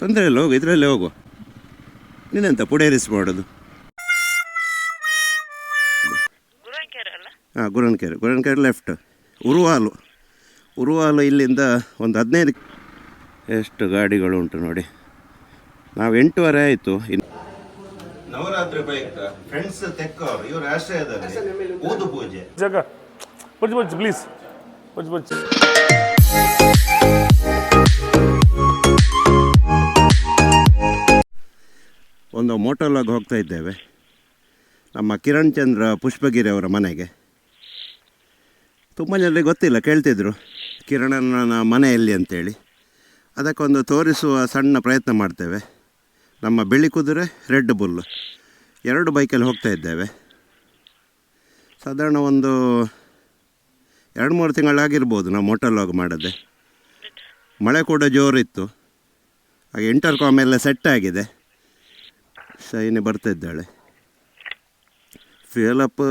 ತೊಂದರೆ ಇಲ್ಲ, ಹೋಗು, ಇದರಲ್ಲೇ ಹೋಗು. ನೀನೆಂತ ಪುಡೇರಿಸಿ ಮಾಡೋದು? ಹಾಂ, ಗುರನ್ಕೆರೆ ಲೆಫ್ಟ್. ಉರುವಾಲು ಇಲ್ಲಿಂದ ಒಂದು 15 ಎಷ್ಟು ಗಾಡಿಗಳು ಉಂಟು ನೋಡಿ. ನಾವು 8:15 ಆಯಿತು. ನವರಾತ್ರಿ ಬೈಕ್ ಫ್ರೆಂಡ್ಸ್ ತೆಕ್ಕವರು ಇವರ ಆಶ್ರಯದಲ್ಲಿ ಊದು ಪೂಜೆ ಜಾಗ ಬಜ್ಜಿ ಪ್ಲೀಸ್ ಬಜ್ಜಿ. ಒಂದು ಮೋಟೋಲಾಗ್ ಹೋಗ್ತಾ ಇದ್ದೇವೆ ನಮ್ಮ ಕಿರಣ್ ಚಂದ್ರ ಪುಷ್ಪಗಿರಿ ಅವರ ಮನೆಗೆ. ತುಂಬ ಜನರಿಗೆ ಗೊತ್ತಿಲ್ಲ, ಕೇಳ್ತಿದ್ರು ಕಿರಣನ ಮನೆ ಎಲ್ಲಿ ಅಂತೇಳಿ. ಅದಕ್ಕೊಂದು ತೋರಿಸುವ ಸಣ್ಣ ಪ್ರಯತ್ನ ಮಾಡ್ತೇವೆ. ನಮ್ಮ ಬಿಳಿ ಕುದುರೆ, ರೆಡ್ ಬುಲ್ಲು 2 ಬೈಕಲ್ಲಿ ಹೋಗ್ತಾ ಇದ್ದೇವೆ. ಸಾಧಾರಣ ಒಂದು 2-3 ತಿಂಗಳಾಗಿರ್ಬೋದು ನಾವು ಮೋಟೋಲಾಗ್ ಮಾಡೋದೆ. ಮಳೆ ಕೂಡ ಜೋರಿತ್ತು, ಹಾಗೆ ಇಂಟರ್ಕಾಮ್ ಎಲ್ಲ ಸೆಟ್ ಆಗಿದೆ. ಶೈನಿ ಬರ್ತಾಯಿದ್ದಾಳೆ. ಫ್ಯೂಯಲ್ ಅಪ್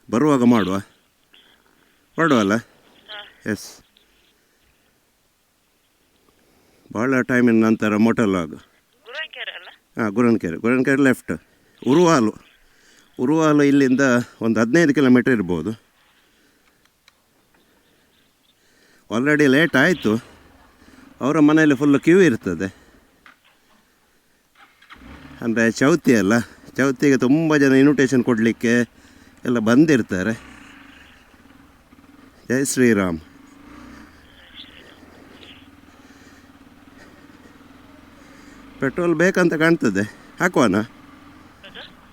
ಬರುವಾಗ ಮಾಡುವಲ್ಲ. ಎಸ್, ಭಾಳ ಟೈಮಿನ ನಂತರ ಮೋಟೋಲಾಗ್. ಹಾಂ, ಗುರನ್ಕೆರೆ ಲೆಫ್ಟ್. ಉರುವಾಲು ಇಲ್ಲಿಂದ ಒಂದು 15 ಕಿಲೋಮೀಟರ್ ಇರ್ಬೋದು. ಆಲ್ರೆಡಿ ಲೇಟ್ ಆಯಿತು. ಅವರ ಮನೆಯಲ್ಲಿ ಫುಲ್ಲು ಕ್ಯೂ ಇರ್ತದೆ. ಅಂದರೆ ಚೌತಿ ಅಲ್ಲ, ಚೌತಿಗೆ ತುಂಬ ಜನ ಇನ್ವಿಟೇಷನ್ ಕೊಡಲಿಕ್ಕೆ ಎಲ್ಲ ಬಂದಿರ್ತಾರೆ. ಜೈ ಶ್ರೀರಾಮ್. ಪೆಟ್ರೋಲ್ ಬೇಕಂತ ಕಾಣ್ತದೆ, ಹಾಕುವನಾ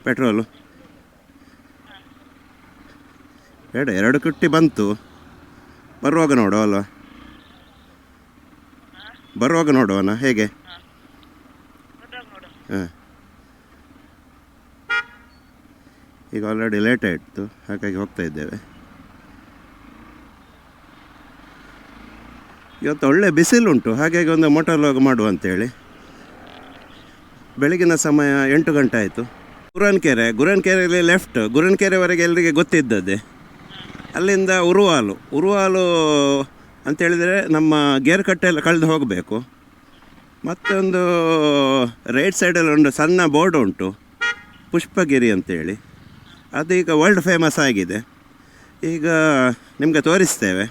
ಪೆಟ್ರೋಲು? ಬೇಡ, 2 ಕುಟ್ಟಿ ಬಂತು. ಬರುವಾಗ ನೋಡುವ ಅಲ್ವಾ? ಬರುವಾಗ ನೋಡುವನ ಹೇಗೆ? ಹಾಂ, ಈಗ ಆಲ್ರೆಡಿ ಲೇಟ್ ಆಯಿತು, ಹಾಗಾಗಿ ಹೋಗ್ತಾ ಇದ್ದೇವೆ. ಇವತ್ತು ಒಳ್ಳೆ ಬಿಸಿಲುಂಟು, ಹಾಗಾಗಿ ಒಂದು ಮೋಟೋಲಾಗ್ ಮಾಡುವ ಅಂತೇಳಿ. ಬೆಳಗಿನ ಸಮಯ 8 ಗಂಟೆ ಆಯಿತು. ಗುರನ್ಕೆರೆಯಲ್ಲಿ ಲೆಫ್ಟ್. ಗುರನ್ಕೆರೆವರೆಗೆ ಎಲ್ಲರಿಗೆ ಗೊತ್ತಿದ್ದದ್ದೇ. ಅಲ್ಲಿಂದ ಉರುವಾಲು ಅಂತೇಳಿದರೆ ನಮ್ಮ ಗೇರ್ ಕಟ್ಟೆಲ್ಲ ಕಳೆದು ಹೋಗಬೇಕು. ಮತ್ತೊಂದು ರೈಟ್ ಸೈಡಲ್ಲಿ ಒಂದು ಸಣ್ಣ ಬೋರ್ಡ್ ಉಂಟು, ಪುಷ್ಪಗಿರಿ ಅಂತೇಳಿ. ಅದು ಈಗ ವರ್ಲ್ಡ್ ಫೇಮಸ್ ಆಗಿದೆ. ಈಗ ನಿಮಗೆ ತೋರಿಸ್ತೇವೆ.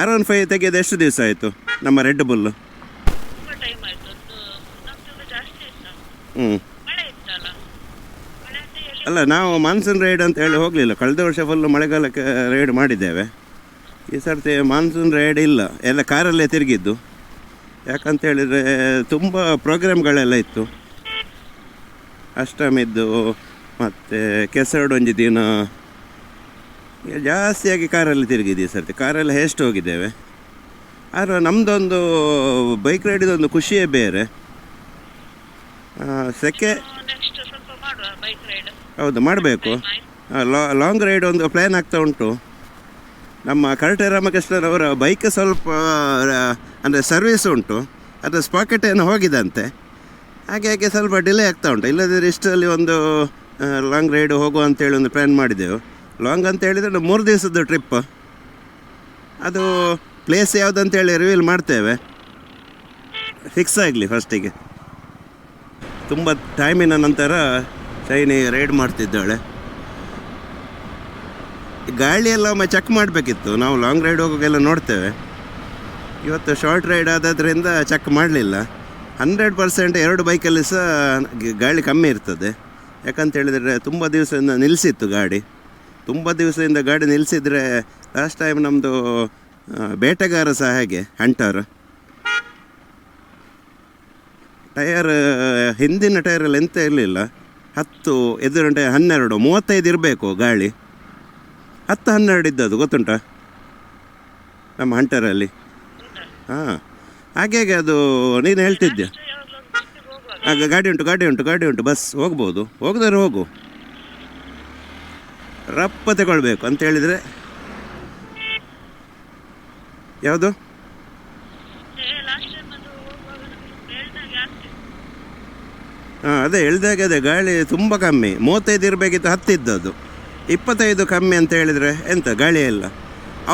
R15 ತೆಗೆಯೋದು ಎಷ್ಟು ದಿವಸ ಆಯಿತು ನಮ್ಮ ರೆಡ್ ಬುಲ್ಲು? ಅಲ್ಲ, ನಾವು ಮಾನ್ಸೂನ್ ರೈಡ್ ಅಂತ ಹೇಳಿ ಹೋಗಲಿಲ್ಲ. ಕಳೆದ ವರ್ಷ ಫುಲ್ಲು ಮಳೆಗಾಲಕ್ಕೆ ರೈಡ್ ಮಾಡಿದ್ದೇವೆ. ಈ ಸರ್ತಿ ಮಾನ್ಸೂನ್ ರೈಡ್ ಇಲ್ಲ, ಎಲ್ಲ ಕಾರಲ್ಲೇ ತಿರುಗಿದ್ದು. ಯಾಕಂತೇಳಿದರೆ ತುಂಬ ಪ್ರೋಗ್ರಾಮ್ಗಳೆಲ್ಲ ಇತ್ತು. ಅಷ್ಟಮಿದ್ದು ಮತ್ತು ಕೆಸರಡೊಂಜಿ ದಿನ ಜಾಸ್ತಿಯಾಗಿ ಕಾರಲ್ಲಿ ತಿರುಗಿದ್ದು. ಈ ಸರ್ತಿ ಕಾರಲ್ಲಿ ಎಷ್ಟು ಹೋಗಿದ್ದೇವೆ. ಆದರೆ ನಮ್ಮದೊಂದು ಬೈಕ್ ರೈಡಿದೊಂದು ಖುಷಿಯೇ ಬೇರೆ. ಸೆಕೆ ಹೌದು, ಮಾಡಬೇಕು. ಲಾಂಗ್ ರೈಡ್ ಒಂದು ಪ್ಲ್ಯಾನ್ ಆಗ್ತಾ ಉಂಟು. ನಮ್ಮ ಕರಟೆ ರಾಮಕೃಷ್ಣರವರ ಬೈಕ್ ಸ್ವಲ್ಪ ಅಂದರೆ ಸರ್ವಿಸ್ ಉಂಟು, ಅದು ಸ್ಪಾಕೆಟ್ ಏನು ಹೋಗಿದಂತೆ. ಹಾಗೆ ಸ್ವಲ್ಪ ಡಿಲೇ ಆಗ್ತಾ ಉಂಟು. ಇಲ್ಲದಿದ್ದರೆ ಇಷ್ಟರಲ್ಲಿ ಒಂದು ಲಾಂಗ್ ರೈಡ್ ಹೋಗುವ ಅಂತೇಳಿ ಒಂದು ಪ್ಲ್ಯಾನ್ ಮಾಡಿದ್ದೆವು. ಲಾಂಗ್ ಅಂತ ಹೇಳಿದರೆ 3 ದಿವಸದ ಟ್ರಿಪ್. ಅದು ಪ್ಲೇಸ್ ಯಾವುದಂತೇಳಿ ರಿವೀಲ್ ಮಾಡ್ತೇವೆ, ಫಿಕ್ಸ್ ಆಗಲಿ ಫಸ್ಟಿಗೆ. ತುಂಬ ಟೈಮಿನ ನಂತರ ಶೈನಿ ರೈಡ್ ಮಾಡ್ತಿದ್ದಾಳೆ. ಗಾಳಿಯೆಲ್ಲ ಒಮ್ಮೆ ಚೆಕ್ ಮಾಡಬೇಕಿತ್ತು. ನಾವು ಲಾಂಗ್ ರೈಡ್ ಹೋಗೋಕ್ಕೆಲ್ಲ ನೋಡ್ತೇವೆ. ಇವತ್ತು ಶಾರ್ಟ್ ರೈಡ್ ಆದದ್ರಿಂದ ಚೆಕ್ ಮಾಡಲಿಲ್ಲ. 100% 2 ಬೈಕಲ್ಲಿ ಸಹ ಗಾಳಿ ಕಮ್ಮಿ ಇರ್ತದೆ. ಯಾಕಂತೇಳಿದರೆ ತುಂಬ ದಿವಸದಿಂದ ನಿಲ್ಲಿಸಿತ್ತು ಗಾಡಿ. ತುಂಬ ದಿವಸದಿಂದ ಗಾಡಿ ನಿಲ್ಲಿಸಿದರೆ ಲಾಸ್ಟ್ ಟೈಮ್ ನಮ್ಮದು ಬೇಟೆಗಾರ ಸಹ ಹಾಗೆ ಹಂಟರ್ ಟಯರ್, ಹಿಂದಿನ ಟೈರಲ್ಲಿ ಎಂತ ಇರಲಿಲ್ಲ. 10 ಎದುರುಂಟೆ 12 35 ಇರಬೇಕು ಗಾಳಿ. 10-12 ಇದ್ದದ್ದು ಗೊತ್ತುಂಟ ನಮ್ಮ ಹಂಟರಲ್ಲಿ. ಹಾಂ, ಹಾಗೆ ಅದು ನೀನು ಹೇಳ್ತಿದ್ದೆ. ಆಗ ಗಾಡಿ ಉಂಟು ಬಸ್ ಹೋಗ್ಬೋದು. ಹೋಗಿದ್ರೆ ಹೋಗು, ರಪ್ಪ ತಗೊಳ್ಬೇಕು ಅಂತೇಳಿದರೆ. ಯಾವುದು? ಹಾಂ, ಅದೇ ಹೇಳ್ದಾಗೆ ಅದೇ ಗಾಳಿ ತುಂಬ ಕಮ್ಮಿ. 35 ಇರಬೇಕಿತ್ತು, 10 ಇದ್ದದ್ದು. 25 ಕಮ್ಮಿ ಅಂತ ಹೇಳಿದರೆ ಎಂತ ಗಾಳಿ ಇಲ್ಲ.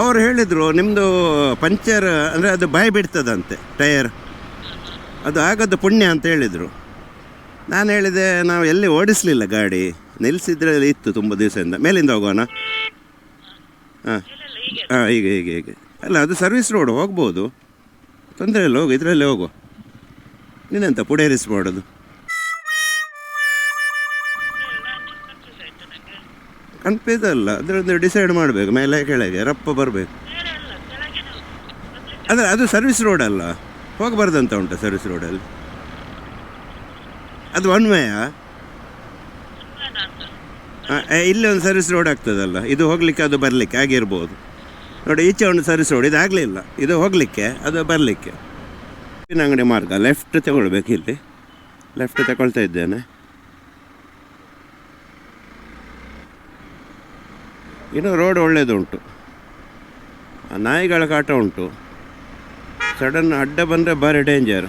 ಅವ್ರು ಹೇಳಿದರು ನಿಮ್ಮದು ಪಂಚರ್ ಅಂದರೆ ಅದು ಬಾಯಿ ಬಿಡ್ತದಂತೆ ಟಯರ್, ಅದು ಆಗೋದು ಪುಣ್ಯ ಅಂತ ಹೇಳಿದರು. ನಾನು ಹೇಳಿದೆ ನಾವು ಎಲ್ಲಿ ಓಡಿಸಲಿಲ್ಲ ಗಾಡಿ, ನಿಲ್ಲಿಸಿದ್ರೆ ಇತ್ತು ತುಂಬ ದಿವಸದಿಂದ. ಮೇಲಿಂದ ಹೋಗೋಣ? ಹಾಂ ಹಾಂ, ಹೀಗೆ ಅಲ್ಲ, ಅದು ಸರ್ವಿಸ್ ರೋಡ್ ಹೋಗ್ಬೋದು, ತೊಂದರೆ ಇಲ್ಲ, ಹೋಗು, ಇದರಲ್ಲೇ ಹೋಗು. ನೀನೆಂತ ಪುಡೇರಿಸಿ ಮಾಡೋದು? ಕನ್ಫ್ಯೂಸ್ ಅಲ್ಲ, ಅದರದ್ದು ಡಿಸೈಡ್ ಮಾಡಬೇಕು, ಮೇಲೆ ಕೆಳಗೆ ರಪ್ಪ ಬರಬೇಕು. ಆದರೆ ಅದು ಸರ್ವಿಸ್ ರೋಡ್ ಅಲ್ಲ, ಹೋಗಬಾರ್ದಂತ ಉಂಟು ಸರ್ವಿಸ್ ರೋಡಲ್ಲಿ. ಅದು ಒನ್ ವೇಯಾ? ಇಲ್ಲಿ ಒಂದು ಸರ್ವಿಸ್ ರೋಡ್ ಆಗ್ತದಲ್ಲ, ಇದು ಹೋಗಲಿಕ್ಕೆ ಅದು ಬರಲಿಕ್ಕೆ ಆಗಿರ್ಬೋದು. ನೋಡಿ, ಈಚೆ ಒಂದು ಸರ್ವಿಸ್ ರೋಡ್, ಇದು ಆಗಲಿಲ್ಲ, ಇದು ಹೋಗಲಿಕ್ಕೆ ಅದು ಬರಲಿಕ್ಕೆ. ಅಂಗಡಿ ಮಾರ್ಗ ಲೆಫ್ಟ್ ತಗೊಳ್ಬೇಕು, ಇಲ್ಲಿ ಲೆಫ್ಟ್ ತಗೊಳ್ತಾ ಇದ್ದೇನೆ. ಇನ್ನು ರೋಡ್ ಒಳ್ಳೆಯದುಂಟು, ನಾಯಿಗಳ ಕಾಟ ಉಂಟು. ಸಡನ್ ಅಡ್ಡ ಬಂದರೆ ಭಾರಿ ಡೇಂಜರ್.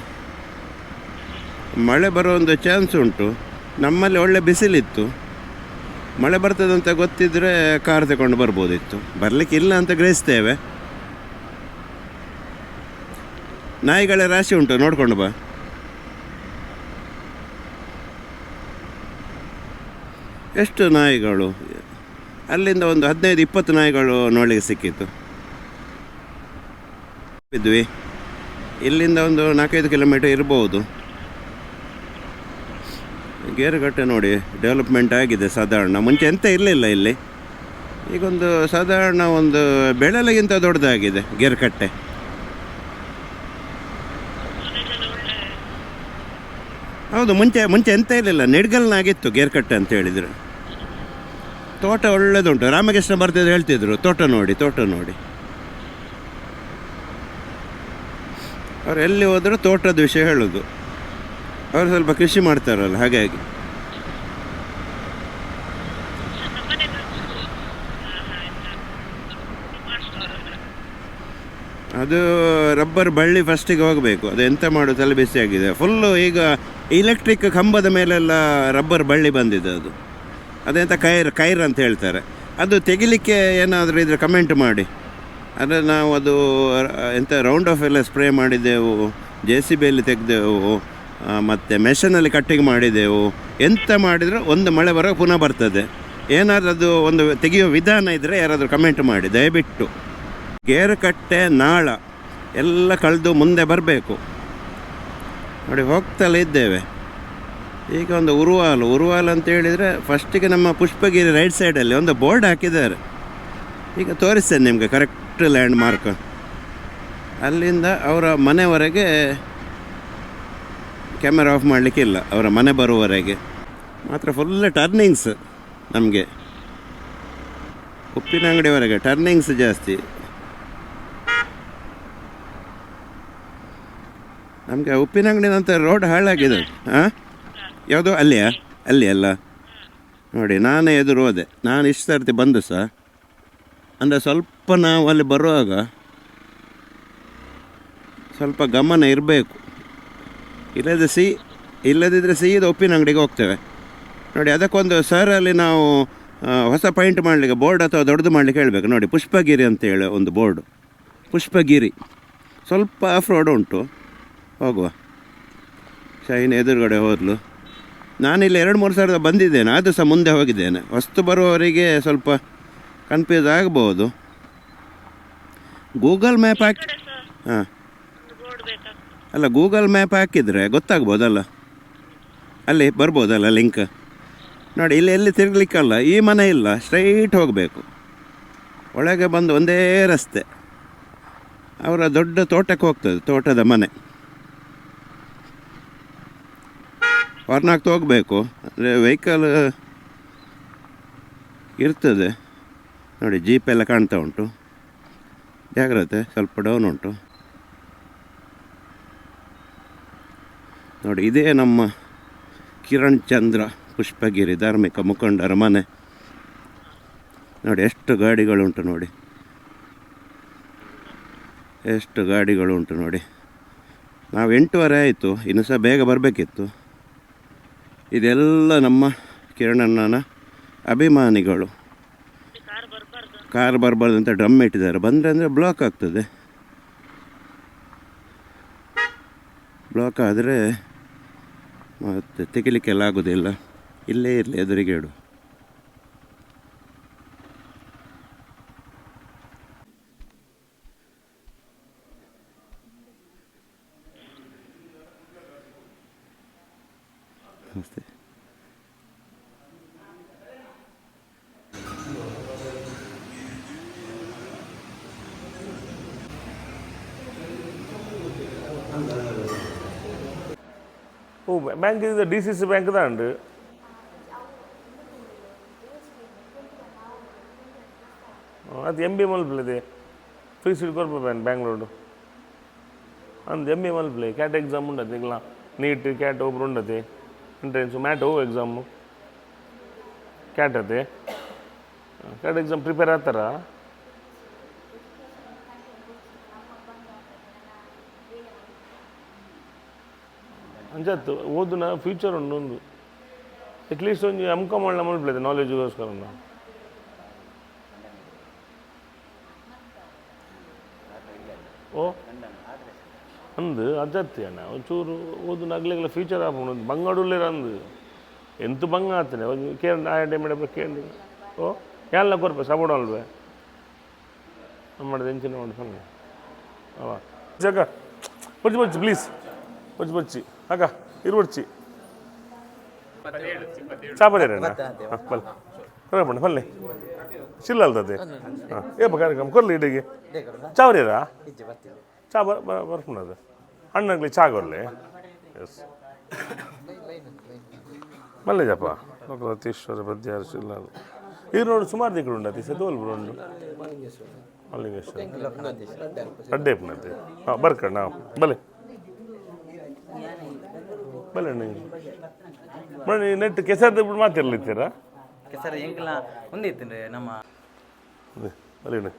ಮಳೆ ಬರೋ ಒಂದು ಚಾನ್ಸ್ ಉಂಟು. ನಮ್ಮಲ್ಲಿ ಒಳ್ಳೆ ಬಿಸಿಲಿತ್ತು, ಮಳೆ ಬರ್ತದಂತ ಗೊತ್ತಿದ್ದರೆ ಕಾರ್ ತಗೊಂಡು ಬರ್ಬೋದಿತ್ತು. ಬರಲಿಕ್ಕೆ ಇಲ್ಲ ಅಂತ ಗ್ರಹಿಸ್ತೇವೆ. ನಾಯಿಗಳ ರಾಶಿ ಉಂಟು, ನೋಡ್ಕೊಂಡು ಬಾ. ಎಷ್ಟು ನಾಯಿಗಳು, ಅಲ್ಲಿಂದ ಒಂದು 15-20 ನಾಯಿಗಳು ನೋಡಲಿಕ್ಕೆ ಸಿಕ್ಕಿತ್ತು. ಇದ್ವಿ ಇಲ್ಲಿಂದ ಒಂದು 4-5 ಕಿಲೋಮೀಟರ್ ಇರ್ಬೋದು. ಗೇರುಕಟ್ಟೆ ನೋಡಿ ಡೆವಲಪ್ಮೆಂಟ್ ಆಗಿದೆ ಸಾಧಾರಣ. ಮುಂಚೆ ಎಂತ ಇರಲಿಲ್ಲ ಇಲ್ಲಿ, ಈಗೊಂದು ಸಾಧಾರಣ ಒಂದು ಬೆಳಲೆಗಿಂತ ದೊಡ್ಡದಾಗಿದೆ ಗೇರುಕಟ್ಟೆ. ಹೌದು, ಮುಂಚೆ ಎಂತ ಇರಲಿಲ್ಲ, ನಿಡ್ಗಲ್ನಾಗಿತ್ತು ಗೇರುಕಟ್ಟೆ ಅಂತ ಹೇಳಿದರು. ತೋಟ ಒಳ್ಳೆದುಂಟು. ರಾಮಕೃಷ್ಣ ಬರ್ತಿದ್ರು, ಹೇಳ್ತಿದ್ರು ತೋಟ ನೋಡಿ. ಅವ್ರು ಎಲ್ಲಿ ಹೋದರೂ ತೋಟದ ವಿಷಯ ಹೇಳೋದು. ಅವರು ಸ್ವಲ್ಪ ಕೃಷಿ ಮಾಡ್ತಾರಲ್ಲ, ಹಾಗಾಗಿ. ಅದು ರಬ್ಬರ್ ಬಳ್ಳಿ ಫಸ್ಟಿಗೆ ಹೋಗಬೇಕು. ಅದು ಎಂತ ಮಾಡೋದು, ತಲೆ ಬಿಸಿ ಆಗಿದೆ ಫುಲ್ಲು. ಈಗ ಇಲೆಕ್ಟ್ರಿಕ್ ಕಂಬದ ಮೇಲೆಲ್ಲ ರಬ್ಬರ್ ಬಳ್ಳಿ ಬಂದಿದೆ. ಅದೆಂತ ಕೈರ್ ಅಂತ ಹೇಳ್ತಾರೆ. ಅದು ತೆಗಿಲಿಕ್ಕೆ ಏನಾದರೂ ಇದ್ರೆ ಕಮೆಂಟ್ ಮಾಡಿ. ಆದರೆ ನಾವು ಅದು ಎಂತ ರೌಂಡ್ ಆಫ್ ಎಲ್ಲ ಸ್ಪ್ರೇ ಮಾಡಿದ್ದೆವು, JCBಯಲ್ಲಿ ತೆಗೆದೆವು, ಮತ್ತು ಮೆಷನಲ್ಲಿ ಕಟ್ಟಿಂಗ್ ಮಾಡಿದೆವು. ಎಂತ ಮಾಡಿದರೂ ಒಂದು ಮಳೆ ಬರೋ ಪುನಃ ಬರ್ತದೆ. ಏನಾದರೂ ಅದು ಒಂದು ತೆಗೆಯೋ ವಿಧಾನ ಇದ್ದರೆ ಯಾರಾದರೂ ಕಮೆಂಟ್ ಮಾಡಿ ದಯವಿಟ್ಟು. ಗೇರುಕಟ್ಟೆ, ನಾಳ ಎಲ್ಲ ಕಳೆದು ಮುಂದೆ ಬರಬೇಕು. ನೋಡಿ, ಹೋಗ್ತಲೇ ಇದ್ದೇವೆ. ಈಗ ಒಂದು ಉರುವಾಲು ಅಂತ ಹೇಳಿದರೆ ಫಸ್ಟಿಗೆ ನಮ್ಮ ಪುಷ್ಪಗಿರಿ ರೈಟ್ ಸೈಡಲ್ಲಿ ಒಂದು ಬೋರ್ಡ್ ಹಾಕಿದ್ದಾರೆ. ಈಗ ತೋರಿಸ್ತೇನೆ ನಿಮಗೆ ಕರೆಕ್ಟ್ ಲ್ಯಾಂಡ್ ಮಾರ್ಕ್. ಅಲ್ಲಿಂದ ಅವರ ಮನೆವರೆಗೆ ಕ್ಯಾಮೆರಾ ಆಫ್ ಮಾಡಲಿಕ್ಕಿಲ್ಲ, ಅವರ ಮನೆ ಬರುವವರೆಗೆ ಮಾತ್ರ ಫುಲ್ ಟರ್ನಿಂಗ್ಸ್. ನಮಗೆ ಉಪ್ಪಿನ ಅಂಗಡಿವರೆಗೆ ಟರ್ನಿಂಗ್ಸ್ ಜಾಸ್ತಿ. ನಮಗೆ ಉಪ್ಪಿನ ಅಂಗಡಿ ನಂತರ ರೋಡ್ ಹಾಳಾಗಿದೆ. ಹಾಂ, ಯಾವುದೋ ಅಲ್ಲಿ ಅಲ್ಲ ನೋಡಿ, ನಾನೇ ಎದುರು ಹೋದೆ. ನಾನು ಇಷ್ಟು ಸರ್ತಿ ಬಂದು ಸಹ ಅಂದರೆ ಸ್ವಲ್ಪ ನಾವು ಅಲ್ಲಿ ಬರುವಾಗ ಸ್ವಲ್ಪ ಗಮನ ಇರಬೇಕು. ಇಲ್ಲದಿದ್ದರೆ ಸೀದಾ ಉಪ್ಪಿನ ಅಂಗಡಿಗೆ ಹೋಗ್ತೇವೆ. ನೋಡಿ, ಅದಕ್ಕೊಂದು ಸರಲ್ಲಿ ನಾವು ಹೊಸ ಪಾಯಿಂಟ್ ಮಾಡಲಿಕ್ಕೆ ಬೋರ್ಡ್ ಅಥವಾ ದೊಡ್ಡದು ಮಾಡಲಿಕ್ಕೆ ಹೇಳಬೇಕು. ನೋಡಿ, ಪುಷ್ಪಗಿರಿ ಅಂತೇಳಿ ಒಂದು ಬೋರ್ಡು, ಪುಷ್ಪಗಿರಿ. ಸ್ವಲ್ಪ ಆಫ್ ರೋಡ್ ಉಂಟು, ಹೋಗುವ. ಶೈನ್ ಎದುರುಗಡೆ ಹೋದ್ಲು. ನಾನಿಲ್ಲಿ 2-3 ಸಾವಿರ ಬಂದಿದ್ದೇನೆ, ಅದು ಸಹ ಮುಂದೆ ಹೋಗಿದ್ದೇನೆ. ಹೊಸ್ತು ಬರುವವರಿಗೆ ಸ್ವಲ್ಪ ಕನ್ಫ್ಯೂಸ್ ಆಗ್ಬೋದು. ಗೂಗಲ್ ಮ್ಯಾಪ್ ಹಾಕಿ, ಹಾಂ ಅಲ್ಲ, ಗೂಗಲ್ ಮ್ಯಾಪ್ ಹಾಕಿದರೆ ಗೊತ್ತಾಗ್ಬೋದಲ್ಲ, ಅಲ್ಲಿ ಬರ್ಬೋದಲ್ಲ ಲಿಂಕ್. ನೋಡಿ, ಇಲ್ಲಿ ಎಲ್ಲಿ ತಿರುಗಲಿಕ್ಕಲ್ಲ, ಈ ಮನೆ ಇಲ್ಲ, ಸ್ಟ್ರೈಟ್ ಹೋಗಬೇಕು. ಒಳಗೆ ಬಂದು ಒಂದೇ ರಸ್ತೆ, ಅವರ ದೊಡ್ಡ ತೋಟಕ್ಕೆ ಹೋಗ್ತದೆ, ತೋಟದ ಮನೆ. ಹೊರ್ನಾಗ್ತಾ ಹೋಗಬೇಕು, ಅಂದರೆ ವೆಹಿಕಲ್ ಇರ್ತದೆ. ನೋಡಿ, ಜೀಪ್ ಎಲ್ಲ ಕಾಣ್ತಾ ಉಂಟು, ಜಾಗ್ರತೆ, ಸ್ವಲ್ಪ ಡೌನ್ ಉಂಟು. ನೋಡಿ, ಇದೇ ನಮ್ಮ ಕಿರಣ್ ಚಂದ್ರ ಪುಷ್ಪಗಿರಿ ಧಾರ್ಮಿಕ ಮುಖಂಡರ ಮನೆ. ನೋಡಿ, ಎಷ್ಟು ಗಾಡಿಗಳುಂಟು ನೋಡಿ, ಎಷ್ಟು ಗಾಡಿಗಳುಂಟು ನೋಡಿ. ನಾವು 8:15 ಆಯಿತು, ಇನ್ನು ಸಹ ಬೇಗ ಬರಬೇಕಿತ್ತು. ಇದೆಲ್ಲ ನಮ್ಮ ಕಿರಣಣ್ಣನ ಅಭಿಮಾನಿಗಳು. ಕಾರ್ ಬರಬಾರ್ದು ಅಂತ ಡ್ರಮ್ ಇಟ್ಟಿದ್ದಾರೆ. ಬಂದರೆ ಅಂದರೆ ಬ್ಲಾಕ್ ಆಗ್ತದೆ. ಬ್ಲಾಕ್ ಆದರೆ ಮತ್ತೆ ತೆಗಿಲಿಕ್ಕೆಲ್ಲ ಆಗೋದಿಲ್ಲ. ಇಲ್ಲೇ ಇರಲಿ, ಎದುರಿಗೆ ಇಡು. ನಮಸ್ತೆ. ഓ ബാങ്ക് ഇത് DCC ബാങ്ക് தான் ഉണ്ട്. ಅದು MBA ಮಲ್ಪಲೆ ಫ್ರೀ ಸೀಟ್ ಕೊರ್ಪೇನು ಬ್ಯಾಂಗ್ಳೂರು ಅಂದು MBA ಮಲ್ಪಲೆ ಕ್ಯಾಟ್ ಎಕ್ಸಾಮ್ ಉಂಡತೆ ಇಲ್ಲ ನೀಟ್ ಕ್ಯಾಟ್ ಒಬ್ರು ಉಂಡತೆ ಎಂಟ್ರೆನ್ಸು ಮ್ಯಾಟ್ ಓ ಎಕ್ಸಾಮು ಕ್ಯಾಟ್ ಅದೇ ಕ್ಯಾಟ್ ಎಕ್ಸಾಮ್ ಪ್ರಿಪೇರ್ ಆಗ್ತಾರ? ಅಂಜತ್ತು ಓದುನ ಫ್ಯೂಚರ್ ಉಂಡು ಒಂದು ಅಟ್ಲೀಸ್ಟ್ ಒಂದು M.Com ಒಳ್ಳೆ ಮಲ್ಪಲೆ ನಾಲೆಜ್ಗೋಸ್ಕರ ಓ ಅಂದು ಅಜ್ಜತ್ತಿ ಅಣ್ಣ ಒಂಚೂರು ಓದು ನಗ್ಲೆಲ್ಲ ಫ್ಯೂಚರ್ ಆಪುಂಡು ಬಂಗಾಡುಲ್ಲೇರ ಅಂದು ಎಂತ ಬಂಗ ಆತನೆ ಒಂದು ಕೇಳಿ ಆಯ ಟೈಮ್ ಕೇಳಿ ಓ ಎಲ್ಲ ಕೊರ್ಪೆ ಸಪೋರ್ಟ್ ಅಲ್ವೇ ನಮ್ಮದು ಎಂಚಿನ ಮಾಡಿ ಸೊನ್ನೆ ಅವ ಜಗ ಬಚ್ಚಿ ಬಚ್ಚಿ ಪ್ಲೀಸ್ ಬಚ್ಚಿ ಬಚ್ಚಿ ಅಕ್ಕ ಇರುವಚ್ಚಿ ಚಾಪದೇರಣ್ಣ ಹಾಂ ಬಲ್ ಬರೋಣ ಬಲ್ಲೆ ಚಿಲ್ಲ ಅಲ್ತದೆ ಹಾಂ ಏಪ ಕಾರ್ಯಕ್ರಮ ಕೊರ್ಲಿ ಇಡಿಗೆ ಚಾವ್ರೀರಾ ಚಾ ಬರ್ಕೊಂಡದು ಅಣ್ಣಗ್ಲಿ ಚಾ ಕೊರ್ಲಿ ಎಸ್ ಮಲ್ಲೇಜಪ್ಪ ಲೋಕನಾಥೇಶ್ವರ ಪದ್ಯಾರ ಚಿಲ್ಲ ಇದು ನೋಡಿ ಸುಮಾರು ದಿಕ್ಕಳು ಉಂಡತಿ ಸೆದೋಲ್ಬ್ರು ಉಂಡು ಮಲ್ಲಿಂಗೇಶ್ವರ ಅಡ್ಡೇಪ್ನತೆ ಹಾಂ ಬರ್ಕಣ್ಣ ನಾವು ಬಲೆ ಬಲೆ ನೀವು ನೆಟ್ ಕೆಸರ್ದು ಬಿಟ್ಟು ಮಾತಿರ್ಲಿತ್ತೀರಾ? ಕೆಸರ ಎಂಕಲ ಒಂದಿತ್ತು ನಮ್ಮ ಅಲ್ಲಿನ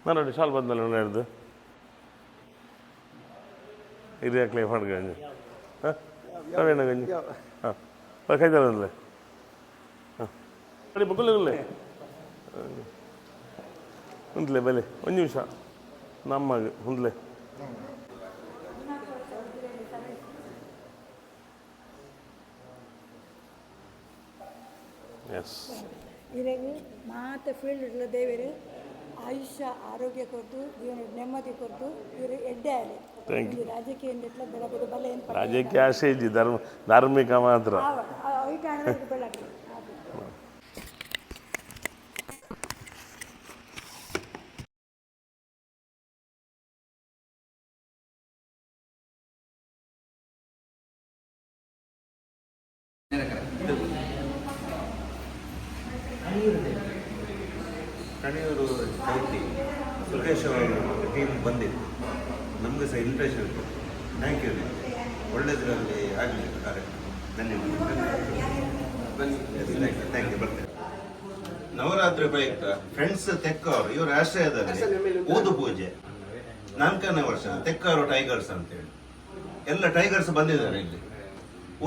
ನಾನು ನೋಡಿ ಶಾಲ್ ಬಂದಲ್ಲ ನಡೆದು ಇದು ಯಾಕೆ ಮಾಡಿ ಗಂಜಿ ಹಾಂ ನಾವೇನ ಗಂಜಿ ಹಾಂ ಕೈದಲ್ಲ ಹಾಂ ಅಡಿ ಬಗ್ಗಲ್ಲೇ ಹುಂದ್ಲೆ ಬೆಲೆ ಒಂದು ನಿಮಿಷ ನಮ್ಮಗೆ ಹುಂದ್ಲೆ ಎಸ್ ಇರಗೆ ಮಾತೆ ಫೀಲ್ಡ್ ಇಟ್ಲ ದೇವರು ಆಯುಷ್ಯ ಆರೋಗ್ಯ ಕೊಟ್ಟು ಜೀವನ ನೆಮ್ಮದಿ ಕೊಟ್ಟು ಇವರು ಎಡ್ಡೆ ಆಲೆ ರಾಜಕೀಯ ಇಟ್ಲ ಬೆಳಗ್ಗೆ ಬಲ ಏನು ರಾಜಕೀಯ ಆಸೆ ಇದ್ದಿ ಧಾರ್ಮಿಕ ಮಾತ್ರ ಬೆಳಗ್ಗೆ ಕಣಿಯೂರು ಚೌತಿ ಸುರೇಶ್ ಅವರು ಟೀಮ್ ಬಂದಿತ್ತು. ನಮಗೆ ಸಹ ಇಂಟ್ರೆಸ್ಟ್ ಇತ್ತು. Thank you. ಒಳ್ಳೆಯದರಲ್ಲಿ ಆಗಲಿ ಕಾರ್ಯಕ್ರಮ. ಧನ್ಯವಾದ. Thank you. ಬರ್ತೇನೆ. ನವರಾತ್ರಿ ಬೈಕ್ ಫ್ರೆಂಡ್ಸ್ ತೆಕ್ಕವರು ಇವರು ಆಶ್ರಯದಲ್ಲಿ ಊದು ಪೂಜೆ 4ನೇ ವರ್ಷ ತೆಕ್ಕವರು ಟೈಗರ್ಸ್ ಅಂತೇಳಿ ಎಲ್ಲ ಟೈಗರ್ಸ್ ಬಂದಿದ್ದಾರೆ ಇಲ್ಲಿ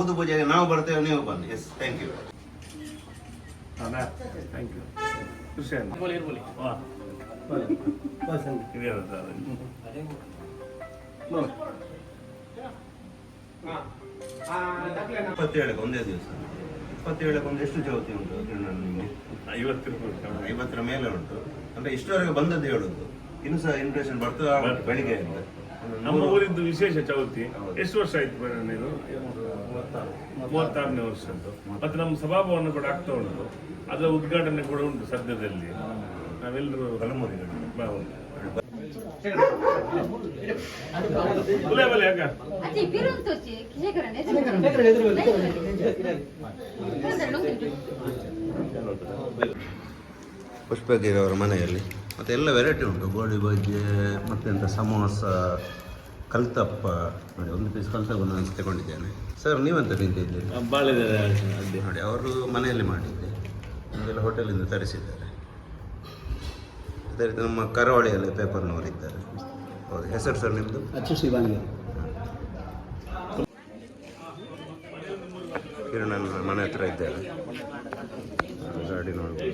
ಊದು ಪೂಜೆಗೆ. ನಾವು ಬರ್ತೇವೆ, ನೀವು ಬನ್ನಿ. Yes, thank you. Thank you. ಖುಷಿ ಆಯ್ತು. ಇಪ್ಪತ್ತೇಳಕ್ಕೆ ಒಂದೇ ದಿವಸ. 27ಕ್ಕೆ ಒಂದು ಎಷ್ಟು ಚೌತಿ ಉಂಟು ನಿಮಗೆ? 50ರ ಮೇಲೆ ಉಂಟು. ಅಂದ್ರೆ ಇಷ್ಟವರೆಗೆ ಬಂದದ್ದು ಹೇಳುದು. ಇನ್ನು ಸಹ ಇಂಪ್ರೆಷನ್ ಬರ್ತದ ಬೆಳಿಗ್ಗೆ ಅಂತ. ನಮ್ಮ ಊರಿದ್ದು ವಿಶೇಷ ಚೌತಿ. ಎಷ್ಟು ವರ್ಷ ಆಯ್ತು ನೀನು? 36ನೇ ವರ್ಷದ್ದು. ಮತ್ತೆ ನಮ್ಮ ಸಭಾಭವನ ಕೂಡ ಆಗ್ತಾ ಉಂಟು. ಅದರ ಉದ್ಘಾಟನೆ ಕೂಡ ಉಂಟು ಸದ್ಯದಲ್ಲಿ. ನಾವೆಲ್ಲರೂ ಪುಷ್ಪಗಿರಿ ಅವರ ಮನೆಯಲ್ಲಿ ಮತ್ತೆ ಎಲ್ಲ ವೆರೈಟಿ ಉಂಟು. ಗೋಳಿ ಬಜ್ಜಿ ಮತ್ತೆಂತ ಸಮೋಸ, ಕಲ್ತಪ್ಪ. ನೋಡಿ, ಒಂದು ಪೀಸ್ ಕಲ್ತಪ್ಪ ನಾನು ತಗೊಂಡಿದ್ದೇನೆ. ಸರ್, ನೀವಂತ ತಿಂತಿದ್ದೀರಿ? ನೋಡಿ, ಅವರು ಮನೆಯಲ್ಲಿ ಮಾಡಿದ್ದೆ, ನಮಗೆಲ್ಲ ಹೋಟೆಲಿಂದ ತರಿಸಿದ್ದಾರೆ. ಅದೇ ರೀತಿ ನಮ್ಮ ಕರಾವಳಿಯಲ್ಲಿ ಪೇಪರ್ನವರಿದ್ದಾರೆ. ಹೌದು. ಹೆಸರು ಸರ್ ನಿಮ್ಮದು? ಕಿರಣನ್ ಮನೆ ಹತ್ರ ಇದ್ದೇವೆ. ಗಾಡಿ ನೋಡ್ಬೋದು.